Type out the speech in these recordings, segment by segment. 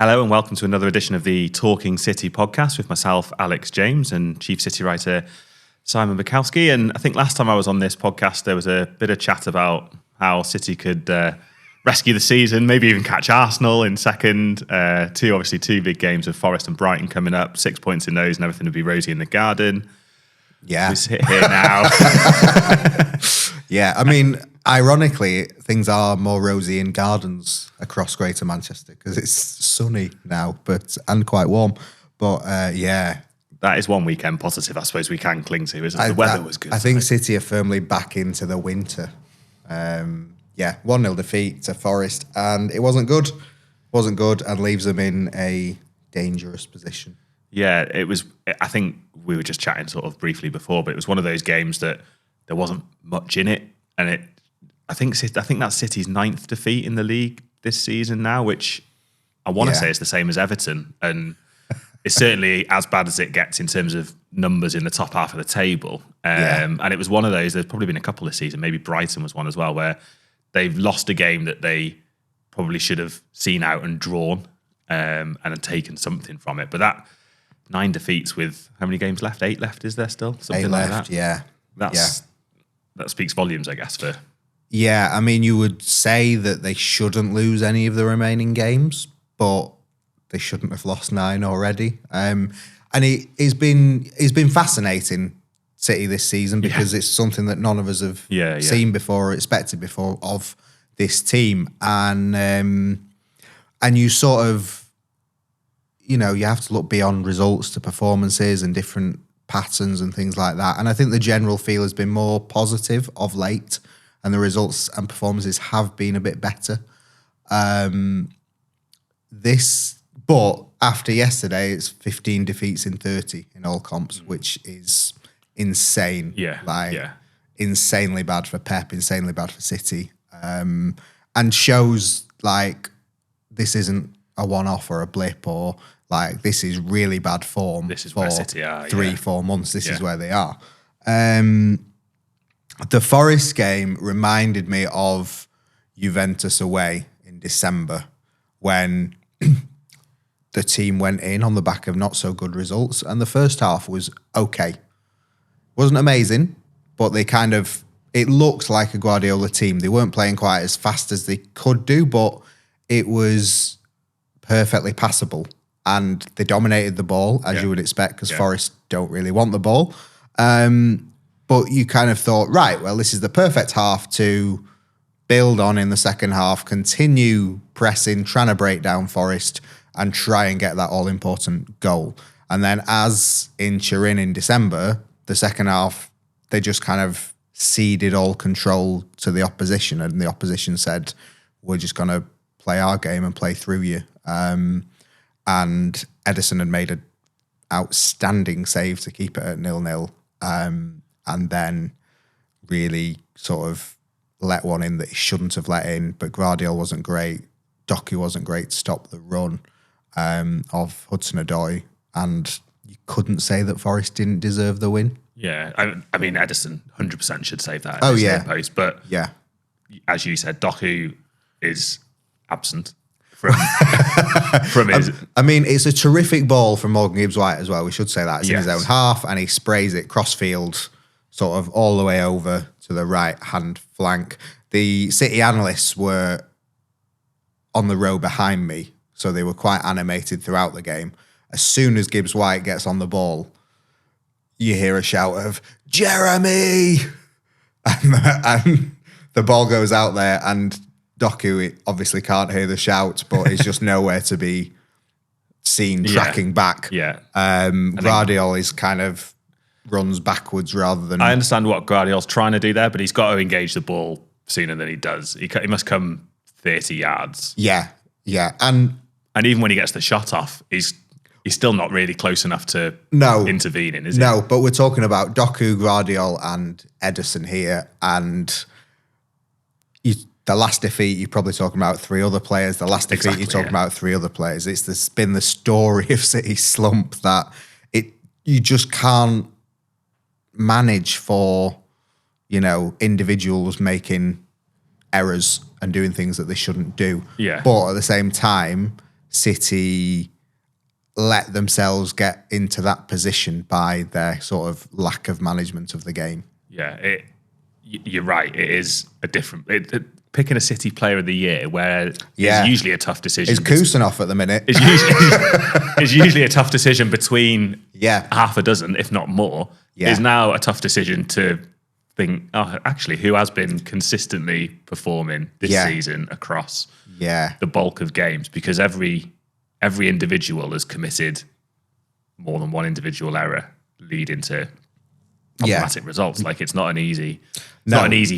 Hello and welcome to another edition of the Talking City podcast with myself, Alex James, and Chief City writer Simon Bajkowski. And I think last time I was on this podcast, there was a bit of chat about how City could rescue the season, maybe even catch Arsenal in second. Two big games of Forest and Brighton coming up, 6 points in those and everything would be rosy in the garden. Yeah. We sit here now. Yeah, I mean, ironically, things are more rosy in gardens across Greater Manchester because it's sunny now, and quite warm. But yeah. That is one weekend positive, I suppose we can cling to, isn't it? The weather was good. I think City are firmly back into the winter. 1-0 defeat to Forest, and it wasn't good. Wasn't good, and leaves them in a dangerous position. Yeah, it was. I think we were just chatting sort of briefly before, but it was one of those games that there wasn't much in it, and I think that's City's 9th defeat in the league this season now, which I want to say is the same as Everton, and it's certainly as bad as it gets in terms of numbers in the top half of the table. And it was one of those. There's probably been a couple this season. Maybe Brighton was one as well, where they've lost a game that they probably should have seen out and drawn, and had taken something from it. But that 9 defeats with how many games left? 8 left, is there still? Something 8 like left, that. That speaks volumes, I guess, for... Yeah, I mean, you would say that they shouldn't lose any of the remaining games, but they shouldn't have lost 9 already. And it's been fascinating, City, this season, because it's something that none of us have seen before or expected before of this team. And you sort of, you have to look beyond results to performances and different patterns and things like that. And I think the general feel has been more positive of late, and the results and performances have been a bit better. But after yesterday, it's 15 defeats in 30 in all comps, which is insane. Insanely bad for Pep, insanely bad for City, and shows like this isn't a one-off or a blip, or like this is really bad form. This is where City are. 3-4 months. This is where they are. The Forest game reminded me of Juventus away in December when the team went in on the back of not so good results, and the first half was okay. Wasn't amazing, but it looked like a Guardiola team. They weren't playing quite as fast as they could do, but it was perfectly passable. And they dominated the ball, as you would expect, because Forest don't really want the ball. But you kind of thought, right, well, this is the perfect half to build on in the second half, continue pressing, trying to break down Forest, and try and get that all-important goal. And then as in Turin in December, the second half, they just kind of ceded all control to the opposition, and the opposition said, we're just going to play our game and play through you. And Edison had made an outstanding save to keep it at 0-0, and then really sort of let one in that he shouldn't have let in. But Guardiola wasn't great. Doku wasn't great to stop the run of Hudson-Odoi, and you couldn't say that Forest didn't deserve the win. Yeah, I mean, Edison 100% should save that. Post, but as you said, Doku is absent from his... I mean, it's a terrific ball from Morgan Gibbs-White as well. We should say that. It's in his own half, and he sprays it cross-field, sort of all the way over to the right-hand flank. The City analysts were on the row behind me, so they were quite animated throughout the game. As soon as Gibbs-White gets on the ball, you hear a shout of, Jeremy! And the ball goes out there, and Doku obviously can't hear the shout, but is just nowhere to be seen tracking back. Guardiola is kind of runs backwards rather than... I understand what Guardiola's trying to do there, but he's got to engage the ball sooner than he does. He must come 30 yards. Yeah. And even when he gets the shot off, he's still not really close enough to intervene in, is he? No, but we're talking about Doku, Guardiola and Edison here, and the last defeat, you're probably talking about 3 other players. The last defeat, you're talking about 3 other players. It's been the story of City's slump that you just can't manage for, individuals making errors and doing things that they shouldn't do. Yeah. But at the same time, City let themselves get into that position by their sort of lack of management of the game. Yeah, you're right. It is a different... picking a City Player of the Year, where it's usually a tough decision. It's Kusanov at the minute. It's usually a tough decision between half a dozen, if not more. Yeah. Is now a tough decision to think, oh, actually, who has been consistently performing this season across the bulk of games? Because every individual has committed more than one individual error leading to problematic results. Like, it's not an easy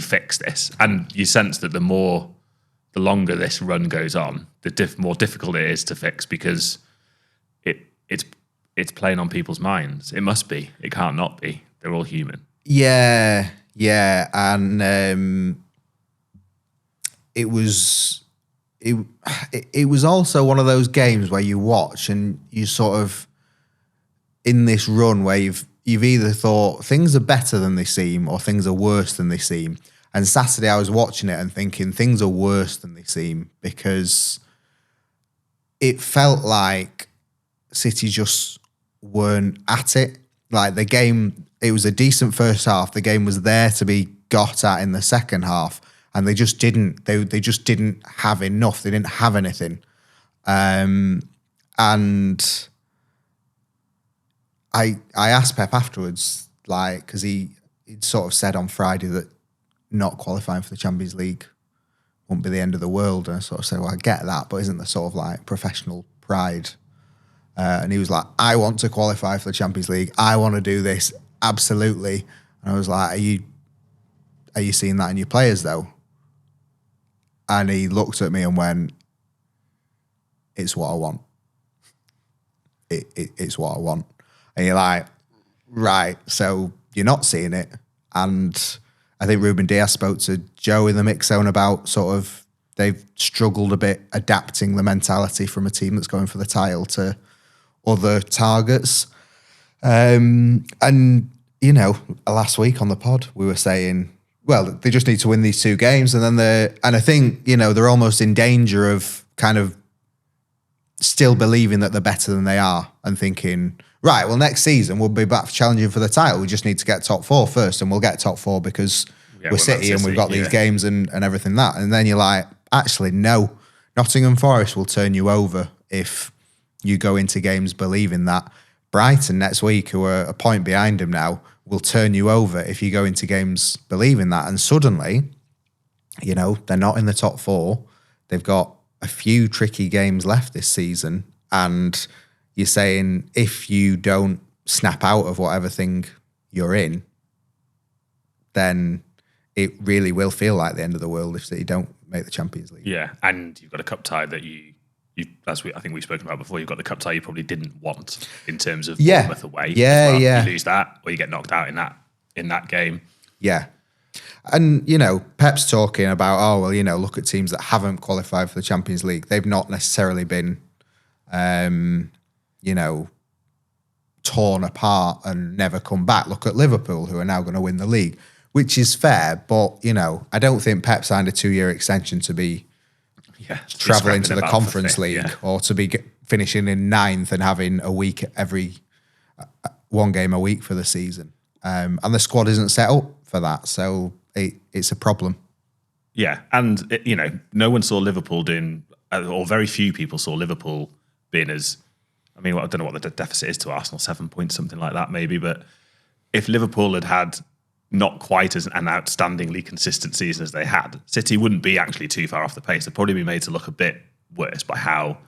fix, this. And you sense that the longer this run goes on, the more difficult it is to fix, because it's playing on people's minds. It must be. It can't not be. They're all human. Yeah. And it was also one of those games where you watch and you sort of, in this run where you've either thought things are better than they seem or things are worse than they seem. And Saturday I was watching it and thinking things are worse than they seem, because it felt like City just weren't at it. Like, the game, it was a decent first half. The game was there to be got at in the second half, and they just didn't. They just didn't have enough. They didn't have anything. And I asked Pep afterwards, like, because he'd sort of said on Friday that not qualifying for the Champions League wouldn't be the end of the world. And I sort of said, well, I get that, but isn't there sort of like professional pride? And he was like, I want to qualify for the Champions League. I want to do this, absolutely. And I was like, are you seeing that in your players though? And he looked at me and went, it's what I want. It's what I want. And you're like, right, so you're not seeing it. And I think Ruben Diaz spoke to Joe in the mix zone about sort of, they've struggled a bit adapting the mentality from a team that's going for the title to other targets. And, you know, last week on the pod, we were saying, well, they just need to win these two games. And then and I think, you know, they're almost in danger of kind of still believing that they're better than they are and thinking, right, well, next season we'll be back challenging for the title. We just need to get top four first, and we'll get top four because we're City and we've got these games and everything that. And then you're like, actually, no, Nottingham Forest will turn you over if you go into games believing that. Brighton next week, who are a point behind them now, will turn you over if you go into games believing that. And suddenly, you know, they're not in the top four. They've got a few tricky games left this season. And you're saying if you don't snap out of whatever thing you're in, then it really will feel like the end of the world if you don't make the Champions League. Yeah, and you've got a cup tie that I think we've spoken about before. You've got the cup tie you probably didn't want in terms of Bournemouth away. Yeah. You lose that, or you get knocked out in that game. Yeah. And, you know, Pep's talking about, oh, well, you know, look at teams that haven't qualified for the Champions League. They've not necessarily been, you know, torn apart and never come back. Look at Liverpool, who are now going to win the league, which is fair. But, you know, I don't think Pep signed a 2-year extension to be travelling to the Conference League or to be finishing in 9th and having a week one game a week for the season. And the squad isn't set up for that. So it's a problem. Yeah. And, you know, no one saw Liverpool doing, or very few people saw Liverpool being as, I mean, I don't know what the deficit is to Arsenal, 7 points, something like that maybe. But if Liverpool had not quite as an outstandingly consistent season as they had, City wouldn't be actually too far off the pace. They'd probably be made to look a bit worse by how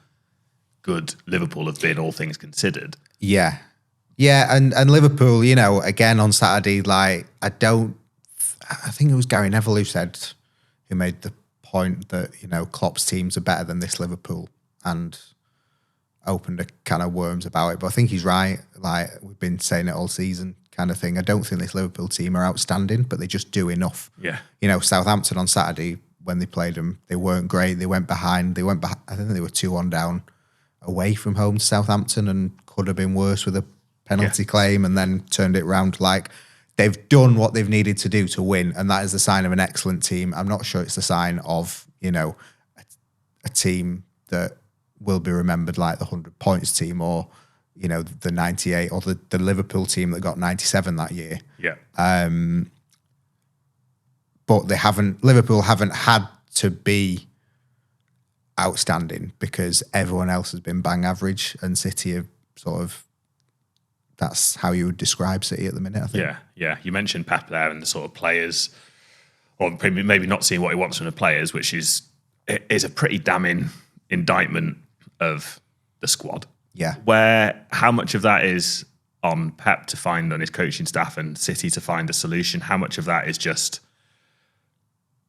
good Liverpool have been, all things considered. Yeah. Yeah, and Liverpool, you know, again on Saturday, like, I think it was Gary Neville who made the point that, you know, Klopp's teams are better than this Liverpool, and opened a can of worms about it. But I think he's right. Like, we've been saying it all season kind of thing. I don't think this Liverpool team are outstanding, but they just do enough. Yeah. You know, Southampton on Saturday, when they played them, they weren't great. They went behind. I think they were 2-1 down away from home to Southampton and could have been worse with a penalty claim, and then turned it round. Like, they've done what they've needed to do to win, and that is the sign of an excellent team. I'm not sure it's the sign of, you know, a team that will be remembered like the 100 points team, or the 98, or the Liverpool team that got 97 that year. Yeah. But Liverpool haven't had to be outstanding because everyone else has been bang average, and City have sort of, that's how you would describe City at the minute, I think. Yeah. You mentioned Pep there and the sort of players, or maybe not seeing what he wants from the players, which is a pretty damning indictment of the squad. Yeah. How much of that is on Pep to find on his coaching staff and City to find a solution? How much of that is just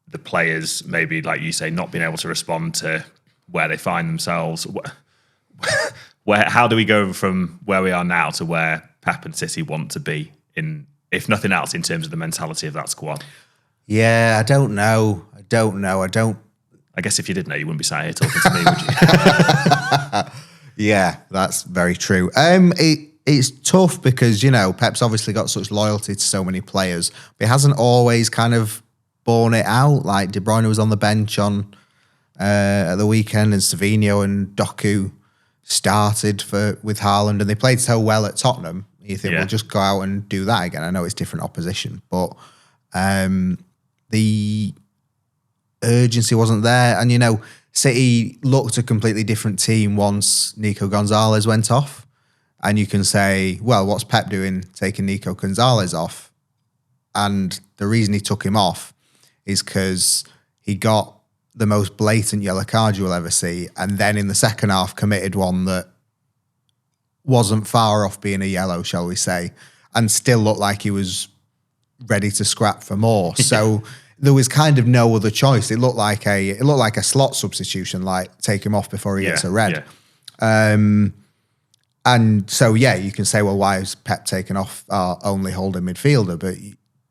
the players, maybe like you say, not being able to respond to where they find themselves? How do we go from where we are now to where Pep and City want to be, in, if nothing else, in terms of the mentality of that squad? Yeah, I don't know. I guess if you did know, you wouldn't be sat here talking to me, would you? Yeah, that's very true. It's tough because, Pep's obviously got such loyalty to so many players, but he hasn't always kind of borne it out. Like De Bruyne was on the bench at the weekend, and Savinho and Doku started with Haaland, and they played so well at Tottenham. You think, we'll just go out and do that again. I know it's different opposition, but the urgency wasn't there. And, City looked a completely different team once Nico Gonzalez went off. And you can say, well, what's Pep doing taking Nico Gonzalez off? And the reason he took him off is because he got the most blatant yellow card you will ever see, and then in the second half committed one that wasn't far off being a yellow, shall we say, and still looked like he was ready to scrap for more. So there was kind of no other choice. It looked like a slot substitution, like take him off before he gets a red. Yeah. And so, you can say, well, why is Pep taking off our only holding midfielder? But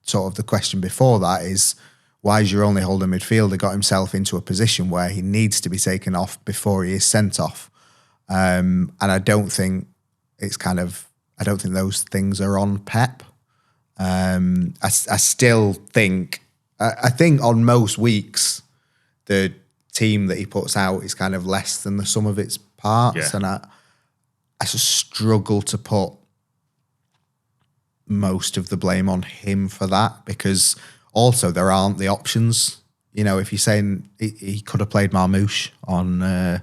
sort of the question before that is, why is your only holding midfielder got himself into a position where he needs to be taken off before he is sent off? And I don't think those things are on Pep. I still think, I think on most weeks, the team that he puts out is kind of less than the sum of its parts. Yeah. And I just struggle to put most of the blame on him for that, because also there aren't the options. If you're saying he could have played Marmoush on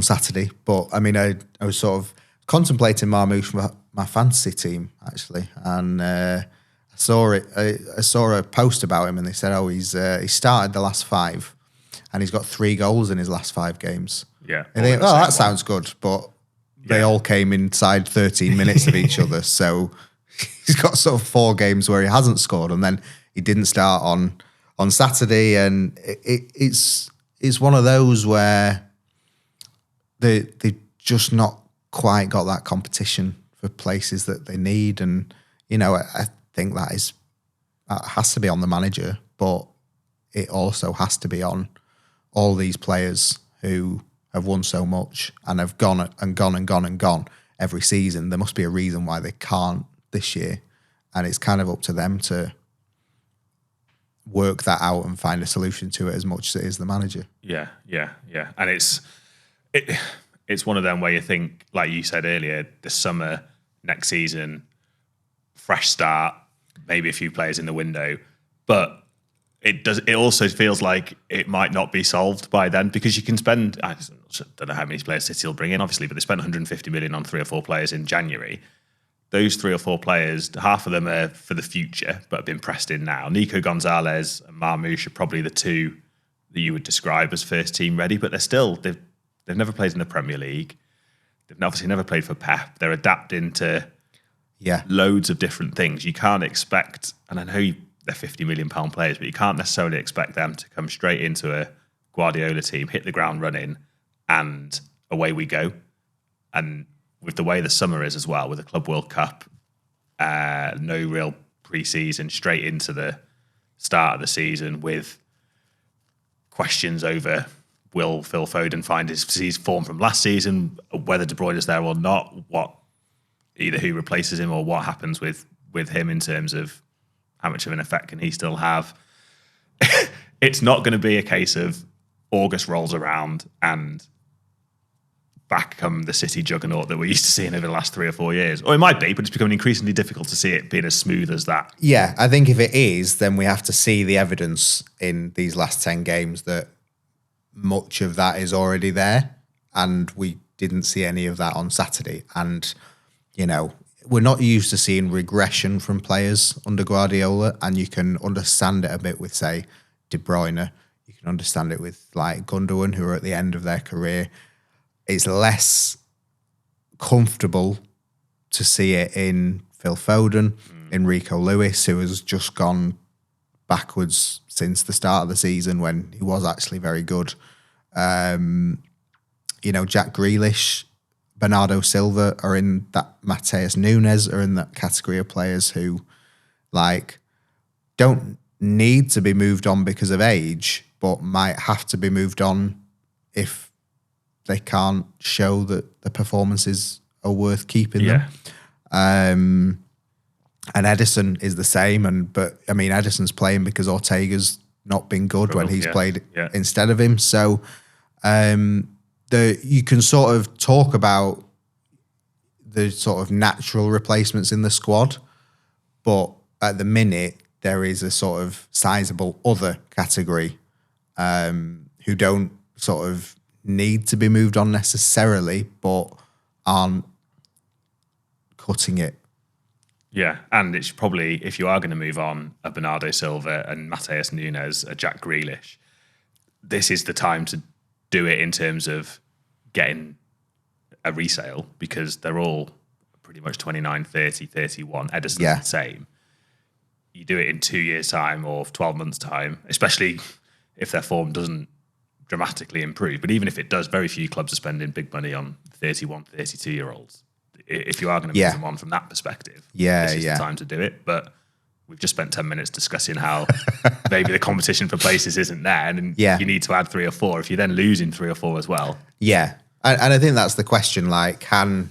Saturday, but I mean, I was sort of contemplating Marmoush for my fantasy team actually, and I saw a post about him, and they said, he started the last 5, and he's got 3 goals in his last 5 games. Yeah. And they think, that sounds good, but they all came inside 13 minutes of each other. So he's got sort of 4 games where he hasn't scored, and then he didn't start on Saturday. And it's one of those where they just not quite got that competition for places that they need. And, I think that has to be on the manager, but it also has to be on all these players who have won so much and have gone and gone and gone and gone every season. There must be a reason why they can't this year. And it's kind of up to them to work that out and find a solution to it as much as it is the manager. Yeah. And it's one of them where you think, like you said earlier, the summer, next season, fresh start, maybe a few players in the window, but it also feels like it might not be solved by then, because you can spend, I don't know how many players City will bring in, obviously, but they spent 150 million on 3 or 4 players in January. Those 3 or 4 players, half of them are for the future, but have been pressed in now. Nico Gonzalez and Marmoush are probably the 2 that you would describe as first team ready, but they've never played in the Premier League. They've obviously never played for Pep. They're adapting to loads of different things. You can't expect, and I know they're £50 million players, but you can't necessarily expect them to come straight into a Guardiola team, hit the ground running, and away we go. And with the way the summer is as well, with the Club World Cup, no real pre-season, straight into the start of the season with questions over, will Phil Foden find his form from last season, whether De Bruyne is there or not, either who replaces him or what happens with him in terms of how much of an effect can he still have. It's not going to be a case of August rolls around and back come the City juggernaut that we're used to seeing over the last 3 or 4 years. Or it might be, but it's becoming increasingly difficult to see it being as smooth as that. Yeah, I think if it is, then we have to see the evidence in these last 10 games that much of that is already there. And we didn't see any of that on Saturday. And, you know, we're not used to seeing regression from players under Guardiola. And you can understand it a bit with, say, De Bruyne. You can understand it with, like, Gundogan, who are at the end of their career. It's less comfortable to see it in Phil Foden, in Rico Lewis, who has just gone backwards since the start of the season when he was actually very good. You know, Jack Grealish, Bernardo Silva are in that. Mateus Nunes are in that category of players who, like, don't need to be moved on because of age, but might have to be moved on if they can't show that the performances are worth keeping them. And Edison is the same. But I mean, Edison's playing because Ortega's not been good when he's played instead of him. So you can sort of talk about the sort of natural replacements in the squad, but at the minute there is a sort of sizable other category who don't sort of need to be moved on necessarily, but aren't cutting it. Yeah, and it's probably, if you are going to move on, a Bernardo Silva and Mateus Nunes, a Jack Grealish, this is the time to do it in terms of getting a resale, because they're all pretty much 29, 30, 31. Edison's the same. You do it in 2 years' time or 12 months' time, especially if their form doesn't dramatically improve. But even if it does, very few clubs are spending big money on 31, 32-year-olds. If you are going to move them on from that perspective, this is the time to do it. But we've just spent 10 minutes discussing how maybe the competition for places isn't there, and you need to add 3 or 4. If you're then losing 3 or 4 as well. Yeah. And I think that's the question. Like, I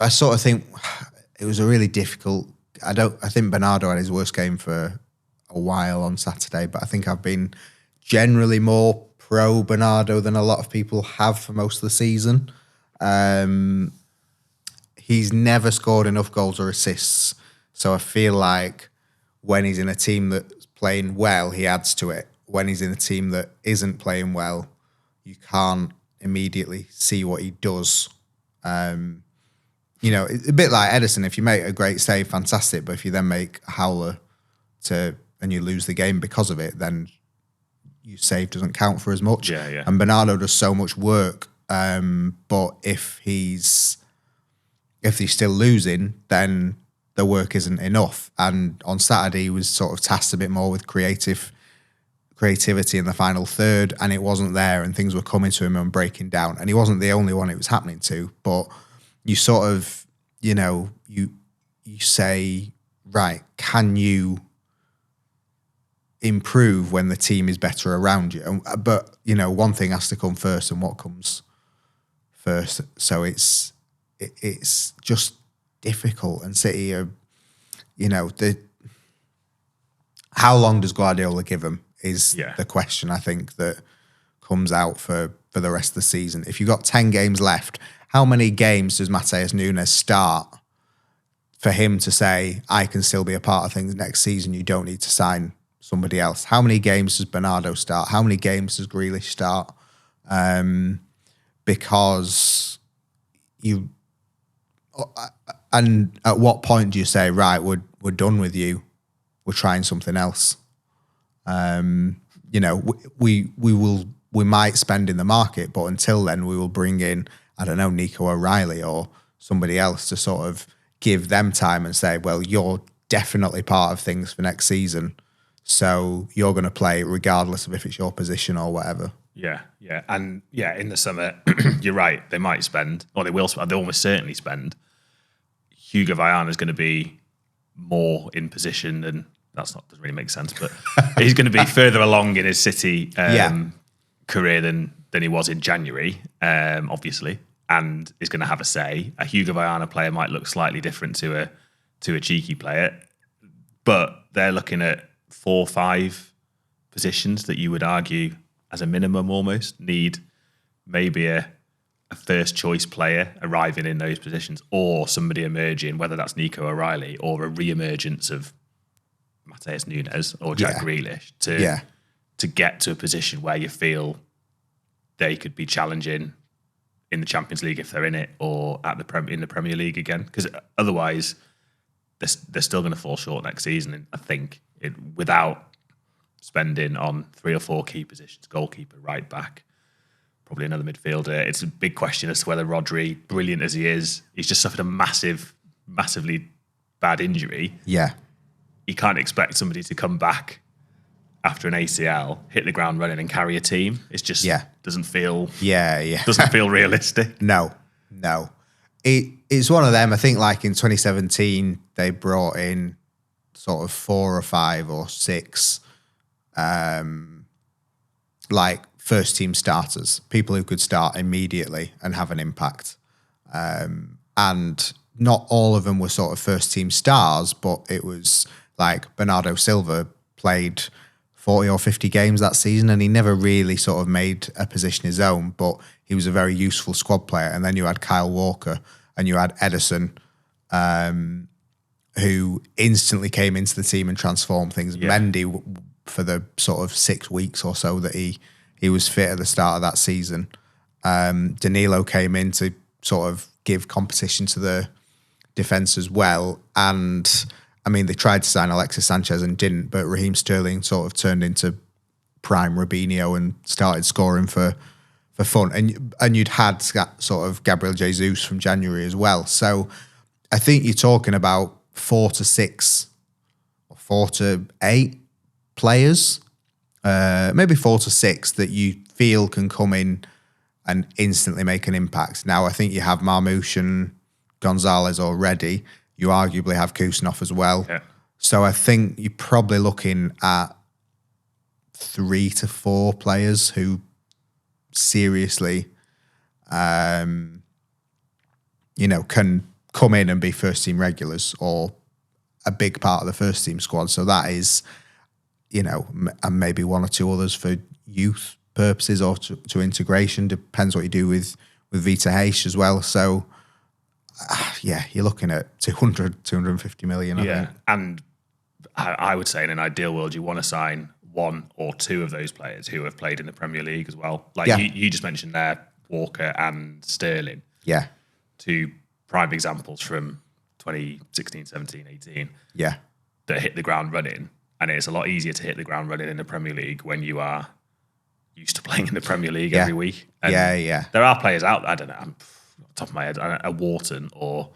sort of think it was a really difficult. I think Bernardo had his worst game for a while on Saturday, but I think I've been generally more pro Bernardo than a lot of people have for most of the season. He's never scored enough goals or assists, so I feel like when he's in a team that's playing well, he adds to it. When he's in a team that isn't playing well, you can't immediately see what he does. You know, it's a bit like Edison. If you make a great save, fantastic. But if you then make a howler and you lose the game because of it, then your save doesn't count for as much. Yeah. And Bernardo does so much work. But if he's still losing, then the work isn't enough. And on Saturday, he was sort of tasked a bit more with creativity in the final third, and it wasn't there, and things were coming to him and breaking down. And he wasn't the only one it was happening to, but you sort of, you know, you say, right, can you improve when the team is better around you? But, you know, one thing has to come first, and what comes first. So it's just difficult. And City are, you know, how long does Guardiola give them is the question, I think, that comes out for the rest of the season. If you've got 10 games left, how many games does Mateus Nunes start for him to say, I can still be a part of things next season, you don't need to sign somebody else? How many games does Bernardo start? How many games does Grealish start? Because and at what point do you say, right, we're done with you, we're trying something else? You know, we might spend in the market, but until then we will bring in, I don't know, Nico O'Reilly or somebody else to sort of give them time and say, well, you're definitely part of things for next season, so you're going to play regardless of if it's your position or whatever. Yeah. And in the summer, you're right, they might spend, or they will spend, they almost certainly spend. Hugo Viana is going to be more in position, and doesn't really make sense, but he's going to be further along in his City career than he was in January, obviously, and is going to have a say. A Hugo Viana player might look slightly different to a cheeky player, but they're looking at 4 or 5 positions that you would argue as a minimum almost, need maybe a first choice player arriving in those positions or somebody emerging, whether that's Nico O'Reilly or a re-emergence of Matheus Nunes or Jack Grealish to get to a position where you feel they could be challenging in the Champions League if they're in it, or in the Premier League again. Because otherwise, they're still going to fall short next season. And I think without spending on 3 or 4 key positions, goalkeeper, right back, probably another midfielder. It's a big question as to whether Rodri, brilliant as he is, he's just suffered a massively bad injury. Yeah. You can't expect somebody to come back after an ACL, hit the ground running and carry a team. It's just doesn't feel doesn't feel realistic. No. It's one of them. I think like in 2017 they brought in sort of 4 or 5 or 6 like first team starters, people who could start immediately and have an impact. And not all of them were sort of first team stars, but it was like Bernardo Silva played 40 or 50 games that season and he never really sort of made a position his own, but he was a very useful squad player. And then you had Kyle Walker and you had Ederson, who instantly came into the team and transformed things. Yeah. Mendy, for the sort of 6 weeks or so that he was fit at the start of that season. Danilo came in to sort of give competition to the defence as well. And I mean, they tried to sign Alexis Sanchez and didn't, but Raheem Sterling sort of turned into prime Robinho and started scoring for fun. And you'd had sort of Gabriel Jesus from January as well. So I think you're talking about 4 to 6 or 4 to 8 players, maybe 4 to 6 that you feel can come in and instantly make an impact. Now, I think you have Marmoush and Gonzalez already. You arguably have Kusanov as well. Yeah. So I think you're probably looking at 3 to 4 players who seriously, can come in and be first team regulars or a big part of the first team squad. So that is, and maybe 1 or 2 others for youth purposes or to integration. Depends what you do with Vita Heish as well. So, you're looking at 200, 250 million, I think. And I would say in an ideal world, you want to sign 1 or 2 of those players who have played in the Premier League as well. Like you just mentioned there, Walker and Sterling. Yeah. 2 prime examples from 2016, 17, 18. Yeah. That hit the ground running. And it's a lot easier to hit the ground running in the Premier League when you are used to playing in the Premier League every week. And there are players out there, I don't know, I'm top of my head, a Wharton or...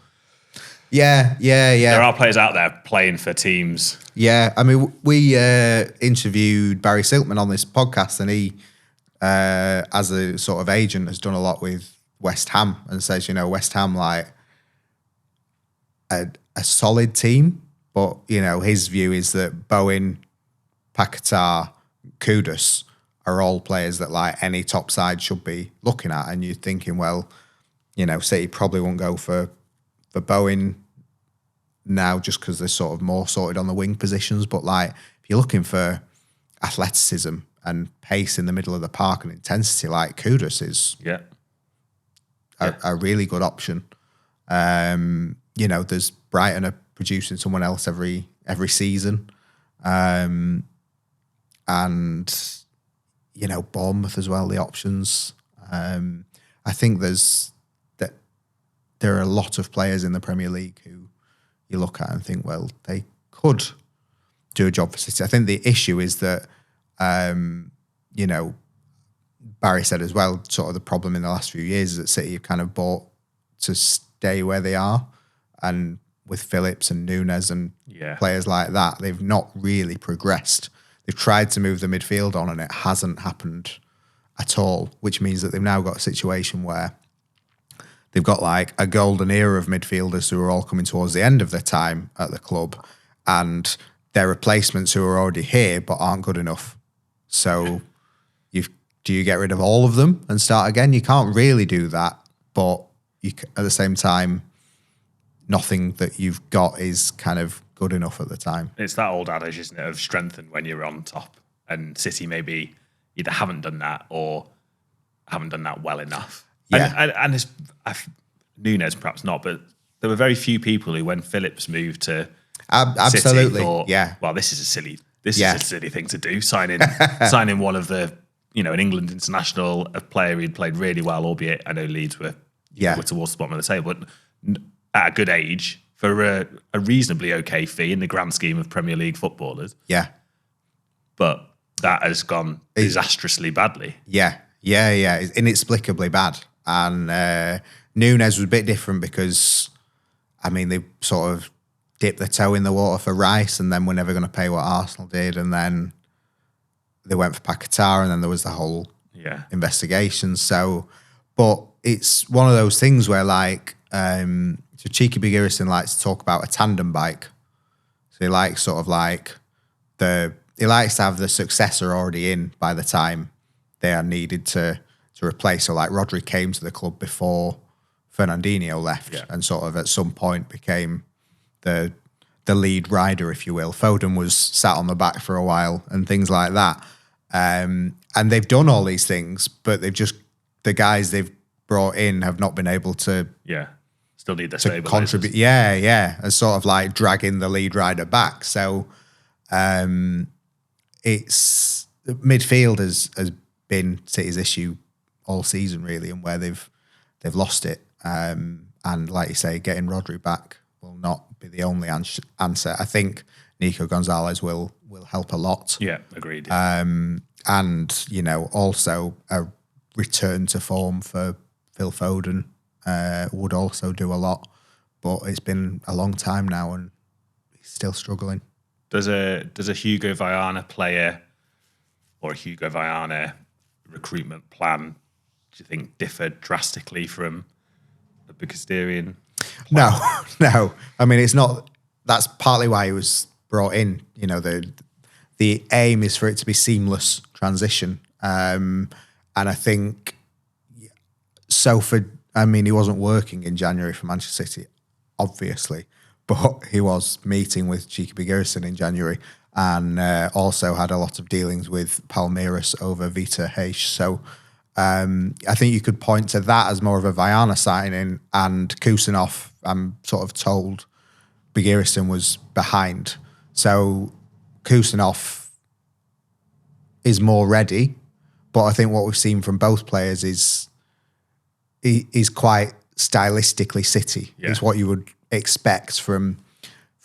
Yeah. There are players out there playing for teams. Yeah, I mean, we interviewed Barry Silkman on this podcast and he, as a sort of agent, has done a lot with West Ham and says, West Ham, like, a solid team, but, his view is that Bowen, Paquetá, Kudus are all players that, like, any top side should be looking at. And you're thinking, well, City probably won't go for Bowen now just because they're sort of more sorted on the wing positions. But, like, if you're looking for athleticism and pace in the middle of the park and intensity, like, Kudus is a really good option. There's Brighton are producing someone else every season. And, Bournemouth as well, the options. I think there are a lot of players in the Premier League who you look at and think, well, they could do a job for City. I think the issue is that, Barry said as well, sort of the problem in the last few years is that City have kind of bought to stay where they are. And with Phillips and Nunes and players like that, they've not really progressed. They've tried to move the midfield on and it hasn't happened at all, which means that they've now got a situation where they've got like a golden era of midfielders who are all coming towards the end of their time at the club and their replacements who are already here but aren't good enough. So do you get rid of all of them and start again? You can't really do that, but at the same time, nothing that you've got is kind of good enough at the time. It's that old adage, isn't it, of strengthen when you're on top. And City maybe either haven't done that or haven't done that well enough. Yeah. And it's, Nunes perhaps not, but there were very few people who, when Phillips moved to Absolutely, City, thought, yeah. well, this is a silly thing to do. Signing one of the, an England international, a player who'd played really well, albeit I know Leeds were towards the bottom of the table, but at a good age for a reasonably okay fee in the grand scheme of Premier League footballers. Yeah. But that has gone disastrously badly. Yeah. It's inexplicably bad. And Nunes was a bit different because, I mean, they sort of dipped their toe in the water for Rice and then we're never going to pay what Arsenal did. And then they went for Paquetá and then there was the whole investigation. So, but it's one of those things where like, so Cheeky Big Irrison likes to talk about a tandem bike. So he likes sort of like he likes to have the successor already in by the time they are needed to replace. So like Rodri came to the club before Fernandinho left and sort of at some point became the lead rider, if you will. Foden was sat on the back for a while and things like that. And they've done all these things, but the guys they've brought in have not been able to still need their to contribute. And sort of like dragging the lead rider back. So it's midfield has been City's issue all season really, and where they've lost it. And like you say, getting Rodri back will not be the only answer. I think Nico Gonzalez will help a lot. Yeah, agreed. And also a return to form for Phil Foden would also do a lot. But it's been a long time now and he's still struggling. Does a Hugo Viana player or a Hugo Viana recruitment plan, do you think, differ drastically from the Bajkowskian? No. I mean, it's not. That's partly why he was brought in. The aim is for it to be seamless transition, and I think so. He wasn't working in January for Manchester City, obviously, but he was meeting with Cheeky Big Irrison in January, and also had a lot of dealings with Palmeiras over Vita Heish. So I think you could point to that as more of a Viana signing, and Kusanov, I'm sort of told Big Irrison was behind. So Kusanov is more ready, but I think what we've seen from both players is quite stylistically City. It's what you would expect from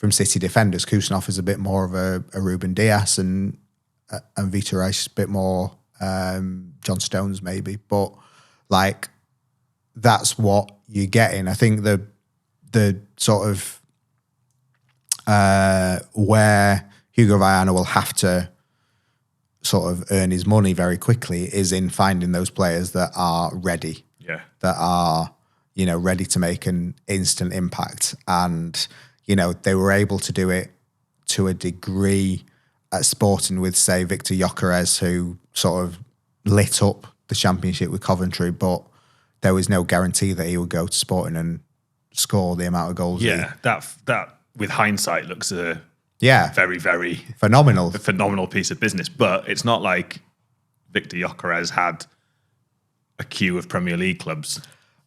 City defenders. Kusanov is a bit more of a Ruben Dias, and Vita Heish is a bit more John Stones maybe, but like that's what you're getting. I think the sort of where Hugo Viana will have to sort of earn his money very quickly is in finding those players that are ready, that are ready to make an instant impact. And they were able to do it to a degree at Sporting with, say, Victor Gyökeres, who sort of lit up the Championship with Coventry, but there was no guarantee that he would go to Sporting and score the amount of goals. That with hindsight looks a very, very phenomenal piece of business. But it's not like Victor Gyökeres had a queue of Premier League clubs.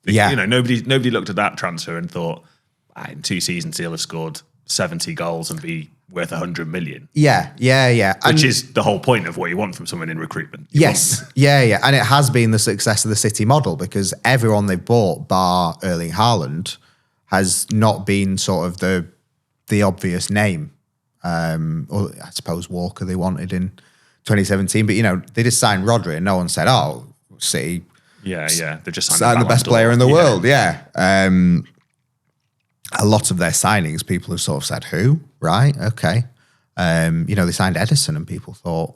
Nobody looked at that transfer and thought, in 2 seasons he'll have scored 70 goals and be worth 100 million. Which is the whole point of what you want from someone in recruitment. And it has been the success of the City model, because everyone they've bought, bar Erling Haaland, has not been sort of the obvious name. Or I suppose Walker they wanted in 2017, but they just signed Rodri and no one said, "Oh, City." They just signed the best player in the world. A lot of their signings, people have sort of said, "Who?" Right? Okay. They signed Edison, and people thought,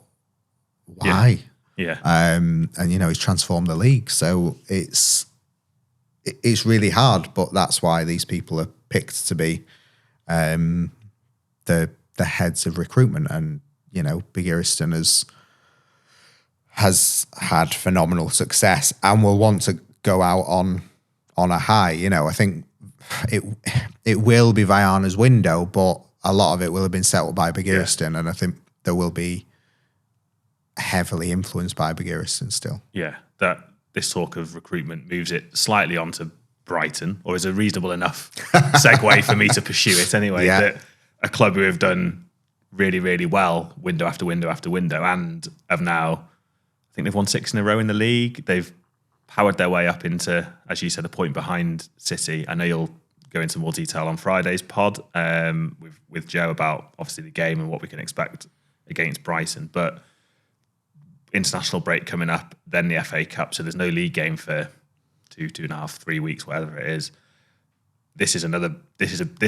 "Why?" And he's transformed the league, so it's really hard. But that's why these people are picked to be the heads of recruitment. And Big Irrison has had phenomenal success and will want to go out on a high. I think it will be Viana's window, but a lot of it will have been settled by Big Irrison, and I think there will be heavily influenced by Begiristan still. Yeah, that this talk of recruitment moves it slightly onto Brighton, or is a reasonable enough segue for me to pursue it anyway. Yeah. That a club who have done really, really well, window after window after window, and have now, I think they've won 6 in a row in the league. They've powered their way up into, as you said, a point behind City. I know you'll go into more detail on Friday's pod with Joe about obviously the game and what we can expect against Brighton, but international break coming up, then the FA Cup, so there's no league game for 2.5, 3 weeks, whatever it is. This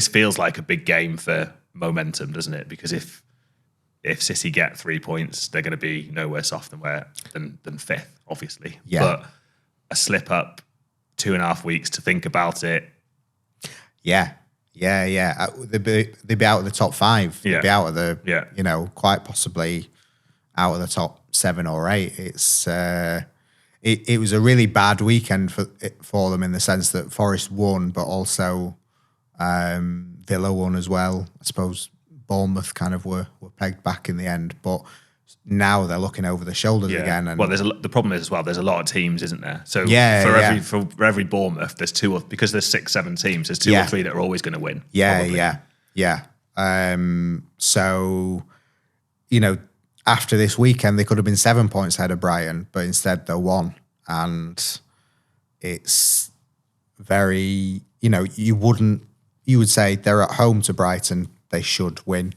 feels like a big game for momentum, doesn't it? Because if City get 3 points, they're going to be no worse off than fifth, obviously. Yeah. But a slip up, 2.5 weeks to think about it. Yeah. They'd be out of the top 5. Yeah. They'd be out of the, quite possibly out of the top 7 or 8. It's it was a really bad weekend for them in the sense that Forest won, but also Villa won as well. I suppose Bournemouth kind of were pegged back in the end, but now they're looking over the shoulders again. And well, the problem is as well, there's a lot of teams, isn't there? So for every Bournemouth, there's 2 or, because there's 6-7 teams, there's 2 or 3 that are always going to win. Yeah. So, after this weekend, they could have been 7 points ahead of Brighton, but instead they're 1. And it's very, you would say they're at home to Brighton, they should win.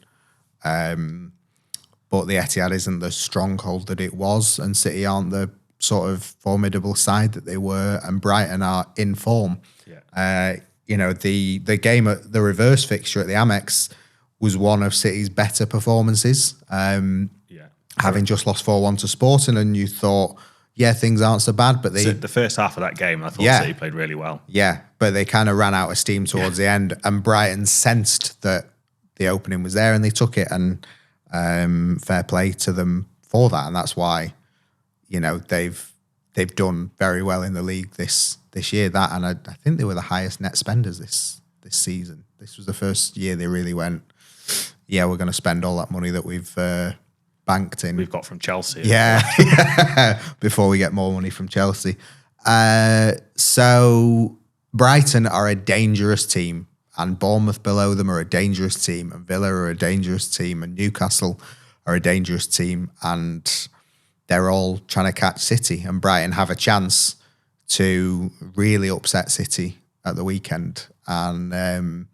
But the Etihad isn't the stronghold that it was, and City aren't the sort of formidable side that they were, and Brighton are in form. Yeah. The game at the reverse fixture at the Amex was one of City's better performances. Having just lost 4-1 to Sporting, and you thought, things aren't so bad, but the first half of that game, I thought City played really well. Yeah, but they kind of ran out of steam towards the end, and Brighton sensed that the opening was there, and they took it, and fair play to them for that, and that's why they've done very well in the league this year. That, and I think they were the highest net spenders this season. This was the first year they really went, we're going to spend all that money that we've banked in. We've got from Chelsea. Yeah, before we get more money from Chelsea. So Brighton are a dangerous team, and Bournemouth below them are a dangerous team, and Villa are a dangerous team, and Newcastle are a dangerous team, and they're all trying to catch City, and Brighton have a chance to really upset City at the weekend, and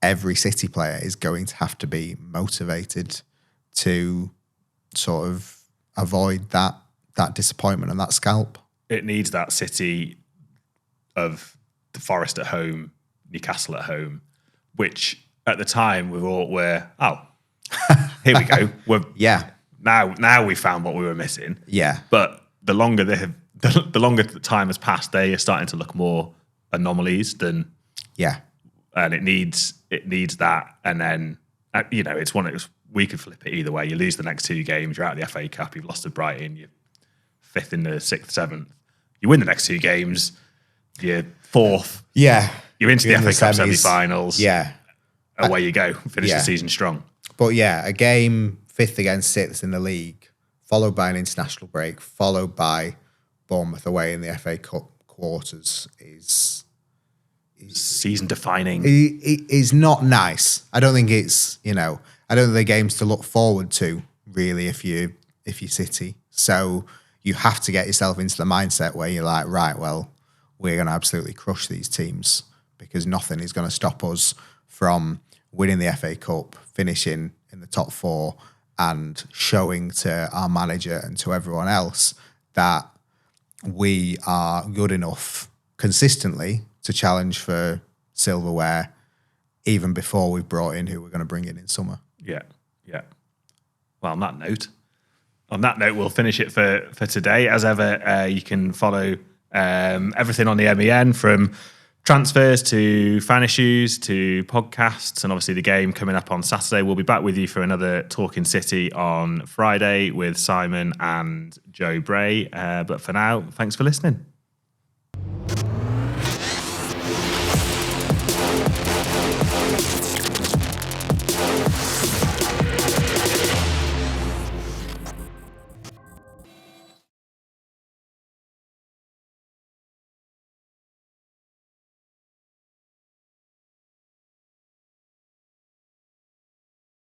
every City player is going to have to be motivated to sort of avoid that disappointment and that scalp. It needs that City of the Forest at home, Newcastle at home, which at the time we all were, here we go. Now we found what we were missing. Yeah. But the longer the longer the time has passed, they are starting to look more anomalies than and it needs that. And then it's one of those, we could flip it either way. You lose the next 2 games, you're out of the FA Cup, you've lost to Brighton, you're 5th in the 6th, 7th. You win the next 2 games, you're 4th. Yeah. You're into the FA Cup semi-finals. Yeah. Away you go. Finish the season strong. But a game 5th against 6th in the league, followed by an international break, followed by Bournemouth away in the FA Cup quarters is season defining. Is not nice. I don't think it's, I don't think they're games to look forward to, really, if you're City. So you have to get yourself into the mindset where you're like, right, well, we're going to absolutely crush these teams, because nothing is going to stop us from winning the FA Cup, finishing in the top 4, and showing to our manager and to everyone else that we are good enough consistently to challenge for silverware, even before we've brought in who we're going to bring in summer. Yeah. Well, on that note, we'll finish it for today. As ever, you can follow everything on the MEN, from transfers to fan issues to podcasts, and obviously the game coming up on Saturday. We'll be back with you for another Talking City on Friday with Simon and Joe Bray. But for now, thanks for listening.